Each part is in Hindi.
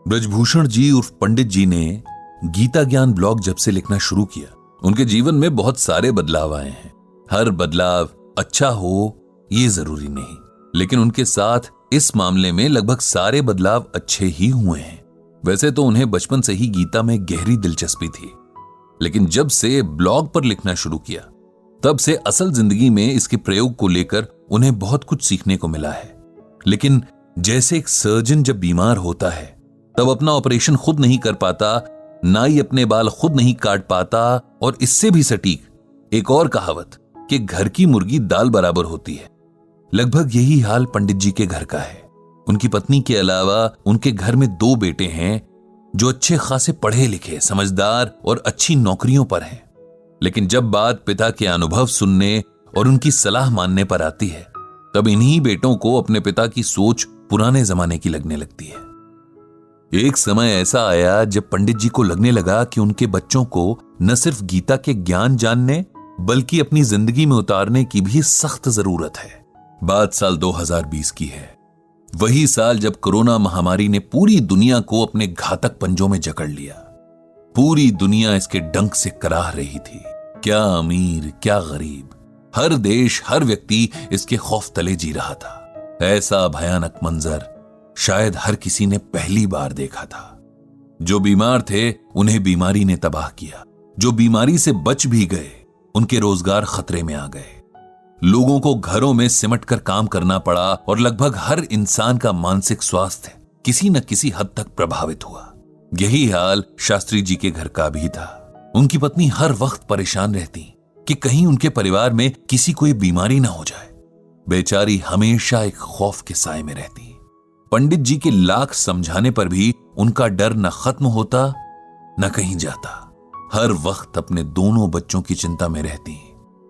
ब्रजभूषण जी उर्फ पंडित जी ने गीता ज्ञान ब्लॉग जब से लिखना शुरू किया, उनके जीवन में बहुत सारे बदलाव आए हैं। हर बदलाव अच्छा हो ये जरूरी नहीं, लेकिन उनके साथ इस मामले में लगभग सारे बदलाव अच्छे ही हुए हैं। वैसे तो उन्हें बचपन से ही गीता में गहरी दिलचस्पी थी, लेकिन जब से ब्लॉग पर लिखना शुरू किया तब से असल जिंदगी में इसके प्रयोग को लेकर उन्हें बहुत कुछ सीखने को मिला है। लेकिन जैसे एक सर्जन जब बीमार होता है तब अपना ऑपरेशन खुद नहीं कर पाता, नाई अपने बाल खुद नहीं काट पाता, और इससे भी सटीक एक और कहावत कि घर की मुर्गी दाल बराबर होती है, लगभग यही हाल पंडित जी के घर का है। उनकी पत्नी के अलावा उनके घर में 2 बेटे हैं जो अच्छे खासे पढ़े लिखे, समझदार और अच्छी नौकरियों पर हैं। लेकिन जब बात पिता के अनुभव सुनने और उनकी सलाह मानने पर आती है तब इन्हीं बेटों को अपने पिता की सोच पुराने जमाने की लगने लगती है। एक समय ऐसा आया जब पंडित जी को लगने लगा कि उनके बच्चों को न सिर्फ गीता के ज्ञान जानने बल्कि अपनी जिंदगी में उतारने की भी सख्त जरूरत है। बात साल 2020 की है, वही साल जब कोरोना महामारी ने पूरी दुनिया को अपने घातक पंजों में जकड़ लिया। पूरी दुनिया इसके डंक से कराह रही थी, क्या अमीर क्या गरीब, हर देश हर व्यक्ति इसके खौफ तले जी रहा था। ऐसा भयानक मंजर शायद हर किसी ने पहली बार देखा था। जो बीमार थे उन्हें बीमारी ने तबाह किया, जो बीमारी से बच भी गए उनके रोजगार खतरे में आ गए। लोगों को घरों में सिमट कर काम करना पड़ा और लगभग हर इंसान का मानसिक स्वास्थ्य किसी न किसी हद तक प्रभावित हुआ। यही हाल शास्त्री जी के घर का भी था। उनकी पत्नी हर वक्त परेशान रहती कि कहीं उनके परिवार में किसी कोई बीमारी ना हो जाए। बेचारी हमेशा एक खौफ के साए में रहती। पंडित जी के लाख समझाने पर भी उनका डर न खत्म होता न कहीं जाता। हर वक्त अपने दोनों बच्चों की चिंता में रहती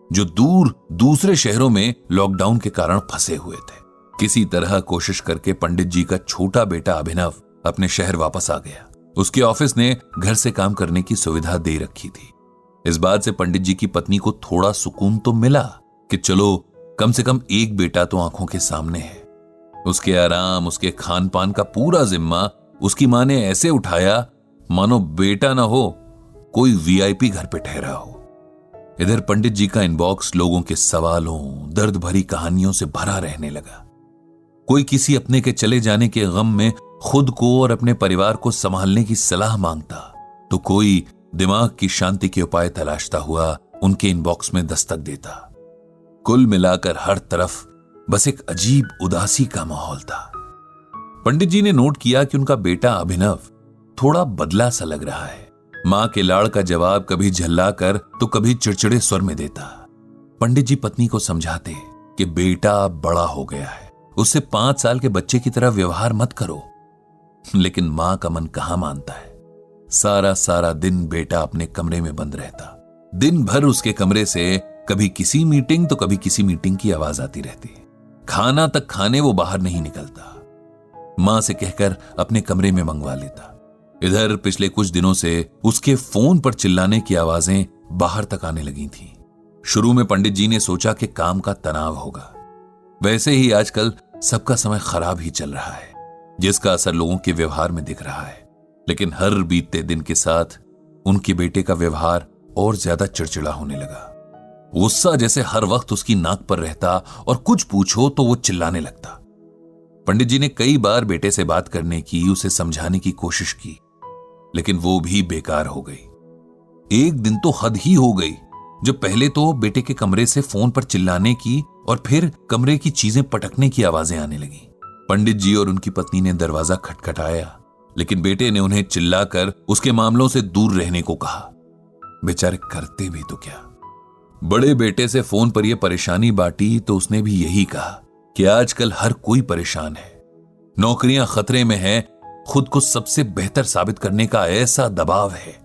जो दूर दूसरे शहरों में लॉकडाउन के कारण फंसे हुए थे। किसी तरह कोशिश करके पंडित जी का छोटा बेटा अभिनव अपने शहर वापस आ गया। उसके ऑफिस ने घर से काम करने की सुविधा दे रखी थी। इस बात से पंडित जी की पत्नी को थोड़ा सुकून तो मिला कि चलो कम से कम एक बेटा तो आंखों के सामने है। उसके आराम उसके खान पान का पूरा जिम्मा उसकी मां ने ऐसे उठाया मानो बेटा ना हो कोई वीआईपी घर पे ठहरा हो। इधर पंडित जी का इनबॉक्स लोगों के सवालों दर्द भरी कहानियों से भरा रहने लगा। कोई किसी अपने के चले जाने के गम में खुद को और अपने परिवार को संभालने की सलाह मांगता, तो कोई दिमाग की शांति के उपाय तलाशता हुआ उनके इनबॉक्स में दस्तक देता। कुल मिलाकर हर तरफ बस एक अजीब उदासी का माहौल था। पंडित जी ने नोट किया कि उनका बेटा अभिनव थोड़ा बदला सा लग रहा है। मां के लाड़ का जवाब कभी झल्लाकर तो कभी चिड़चिड़े स्वर में देता। पंडित जी पत्नी को समझाते कि बेटा बड़ा हो गया है, उससे 5 साल के बच्चे की तरह व्यवहार मत करो। लेकिन मां का मन कहां मानता है। सारा दिन बेटा अपने कमरे में बंद रहता। दिन भर उसके कमरे से कभी किसी मीटिंग तो कभी किसी मीटिंग की आवाज आती रहती। खाना तक खाने वो बाहर नहीं निकलता। मां से कहकर अपने कमरे में मंगवा लेता। इधर पिछले कुछ दिनों से उसके फोन पर चिल्लाने की आवाजें बाहर तक आने लगी थीं। शुरू में पंडित जी ने सोचा कि काम का तनाव होगा। वैसे ही आजकल सबका समय खराब ही चल रहा है, जिसका असर लोगों के व्यवहार में दिख रहा है। लेकिन हर बीतते दिन के साथ उनके बेटे का व्यवहार और ज्यादा चिड़चिड़ा होने लगा। गुस्सा जैसे हर वक्त उसकी नाक पर रहता और कुछ पूछो तो वो चिल्लाने लगता। पंडित जी ने कई बार बेटे से बात करने की, उसे समझाने की कोशिश की, लेकिन वो भी बेकार हो गई। एक दिन तो हद ही हो गई जब पहले तो बेटे के कमरे से फोन पर चिल्लाने की और फिर कमरे की चीजें पटकने की आवाजें आने लगी। पंडित जी और उनकी पत्नी ने दरवाजा खटखटाया, लेकिन बेटे ने उन्हें चिल्लाकर उसके मामलों से दूर रहने को कहा। बेचारे करते भी तो क्या। बड़े बेटे से फोन पर यह परेशानी बांटी तो उसने भी यही कहा कि आजकल हर कोई परेशान है, नौकरियां खतरे में है, खुद को सबसे बेहतर साबित करने का ऐसा दबाव है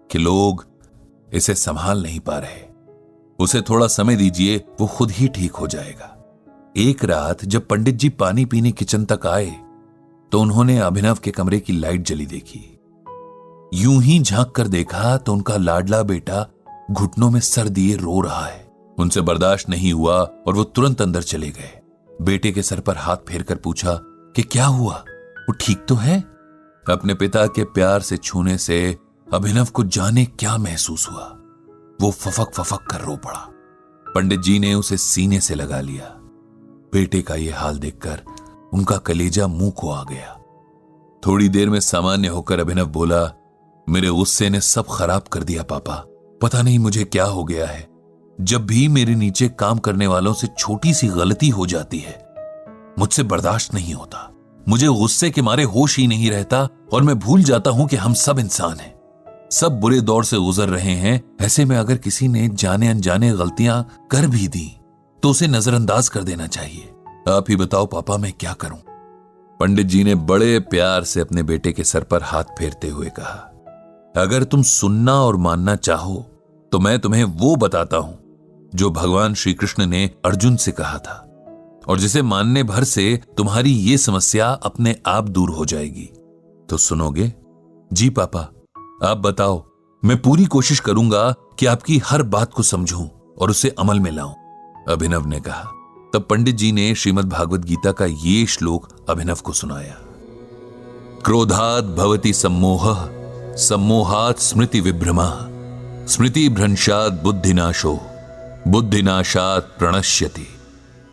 कि लोग इसे संभाल नहीं पा रहे। उसे थोड़ा समय दीजिए, वो खुद ही ठीक हो जाएगा। एक रात जब पंडित जी पानी पीने किचन तक आए तो उन्होंने अभिनव के कमरे की लाइट जली देखी। यूं ही झांक कर देखा तो उनका लाडला बेटा घुटनों में सर दिए रो रहा है। उनसे बर्दाश्त नहीं हुआ और वो तुरंत अंदर चले गए। बेटे के सर पर हाथ फेरकर पूछा कि क्या हुआ, वो ठीक तो है? अपने पिता के प्यार से छूने से अभिनव को जाने क्या महसूस हुआ। वो फफक फफक कर रो पड़ा। पंडित जी ने उसे सीने से लगा लिया। बेटे का ये हाल देखकर उनका कलेजा मुंह को आ गया। थोड़ी देर में सामान्य होकर अभिनव बोला, मेरे गुस्से ने सब खराब कर दिया पापा। पता नहीं मुझे क्या हो गया है। जब भी मेरे नीचे काम करने वालों से छोटी सी गलती हो जाती है, मुझसे बर्दाश्त नहीं होता। मुझे गुस्से के मारे होश ही नहीं रहता और मैं भूल जाता हूं कि हम सब इंसान हैं, सब बुरे दौर से गुजर रहे हैं। ऐसे में अगर किसी ने जाने अनजाने गलतियां कर भी दी तो उसे नजरअंदाज कर देना चाहिए। आप ही बताओ पापा, मैं क्या करूं? पंडित जी ने बड़े प्यार से अपने बेटे के सर पर हाथ फेरते हुए कहा, अगर तुम सुनना और मानना चाहो तो मैं तुम्हें वो बताता हूं जो भगवान श्री कृष्ण ने अर्जुन से कहा था, और जिसे मानने भर से तुम्हारी ये समस्या अपने आप दूर हो जाएगी। तो सुनोगे? जी पापा, आप बताओ। मैं पूरी कोशिश करूंगा कि आपकी हर बात को समझूं और उसे अमल में लाऊं, अभिनव ने कहा। तब पंडित जी ने श्रीमद् भागवत गीता का ये श्लोक अभिनव को सुनाया। क्रोधात् भवति सम्मोहः, सम्मोहात् स्मृति विभ्रमः, स्मृति भ्रंशात् बुद्धिनाशो, बुद्धिनाशात् प्रणश्यति।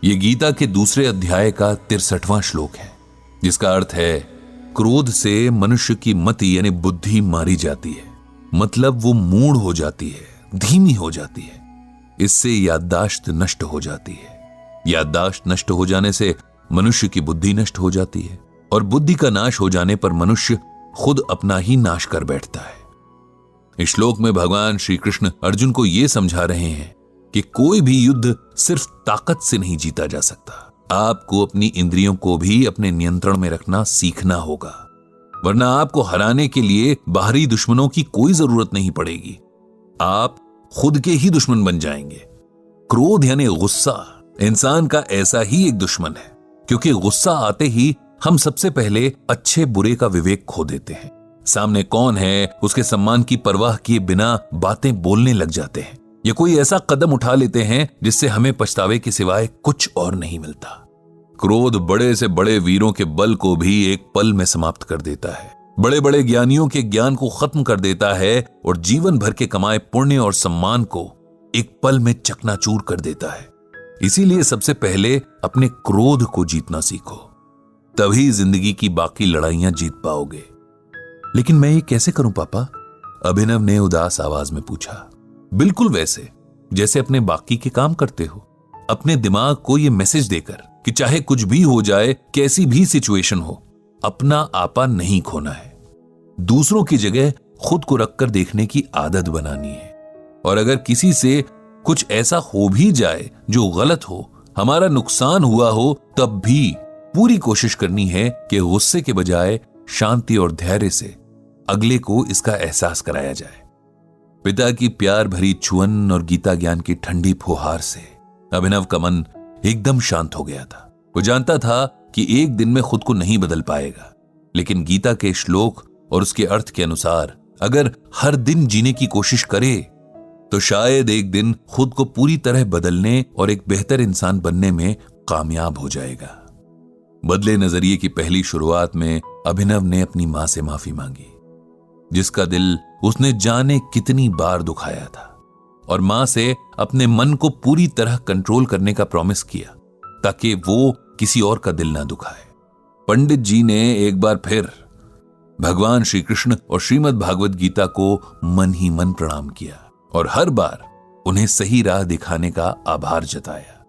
ये गीता के दूसरे अध्याय का 63वां श्लोक है, जिसका अर्थ है क्रोध से मनुष्य की मति यानी बुद्धि मारी जाती है। मतलब वो मूढ़ हो जाती है, धीमी हो जाती है। इससे याददाश्त नष्ट हो जाती है। याददाश्त नष्ट हो जाने से मनुष्य की बुद्धि नष्ट हो जाती है, और बुद्धि का नाश हो जाने पर मनुष्य खुद अपना ही नाश कर बैठता है। इस श्लोक में भगवान श्री कृष्ण अर्जुन को यह समझा रहे हैं कि कोई भी युद्ध सिर्फ ताकत से नहीं जीता जा सकता। आपको अपनी इंद्रियों को भी अपने नियंत्रण में रखना सीखना होगा, वरना आपको हराने के लिए बाहरी दुश्मनों की कोई जरूरत नहीं पड़ेगी। आप खुद के ही दुश्मन बन जाएंगे। क्रोध यानी गुस्सा इंसान का ऐसा ही एक दुश्मन है, क्योंकि गुस्सा आते ही हम सबसे पहले अच्छे बुरे का विवेक खो देते हैं। सामने कौन है उसके सम्मान की परवाह किए बिना बातें बोलने लग जाते हैं, या कोई ऐसा कदम उठा लेते हैं जिससे हमें पछतावे के सिवाय कुछ और नहीं मिलता। क्रोध बड़े से बड़े वीरों के बल को भी एक पल में समाप्त कर देता है, बड़े बड़े ज्ञानियों के ज्ञान को खत्म कर देता है, और जीवन भर के कमाए पुण्य और सम्मान को एक पल में चकनाचूर कर देता है। इसीलिए सबसे पहले अपने क्रोध को जीतना सीखो, तभी जिंदगी की बाकी लड़ाइयां जीत पाओगे। लेकिन मैं ये कैसे करूं पापा? अभिनव ने उदास आवाज में पूछा। बिल्कुल वैसे जैसे अपने बाकी के काम करते हो, अपने दिमाग को ये मैसेज देकर कि चाहे कुछ भी हो जाए, कैसी भी सिचुएशन हो, अपना आपा नहीं खोना है। दूसरों की जगह खुद को रखकर देखने की आदत बनानी है, और अगर किसी से कुछ ऐसा हो भी जाए जो गलत हो, हमारा नुकसान हुआ हो, तब भी पूरी कोशिश करनी है कि गुस्से के बजाय शांति और धैर्य से अगले को इसका एहसास कराया जाए। पिता की प्यार भरी छुअन और गीता ज्ञान की ठंडी फुहार से अभिनव का मन एकदम शांत हो गया था। वो जानता था कि एक दिन में खुद को नहीं बदल पाएगा, लेकिन गीता के श्लोक और उसके अर्थ के अनुसार अगर हर दिन जीने की कोशिश करे तो शायद एक दिन खुद को पूरी तरह बदलने और एक बेहतर इंसान बनने में कामयाब हो जाएगा। बदले नजरिए की पहली शुरुआत में अभिनव ने अपनी मां से माफी मांगी, जिसका दिल उसने जाने कितनी बार दुखाया था, और मां से अपने मन को पूरी तरह कंट्रोल करने का प्रॉमिस किया ताकि वो किसी और का दिल ना दुखाए। पंडित जी ने एक बार फिर भगवान श्री कृष्ण और श्रीमद् भागवत गीता को मन ही मन प्रणाम किया, और हर बार उन्हें सही राह दिखाने का आभार जताया।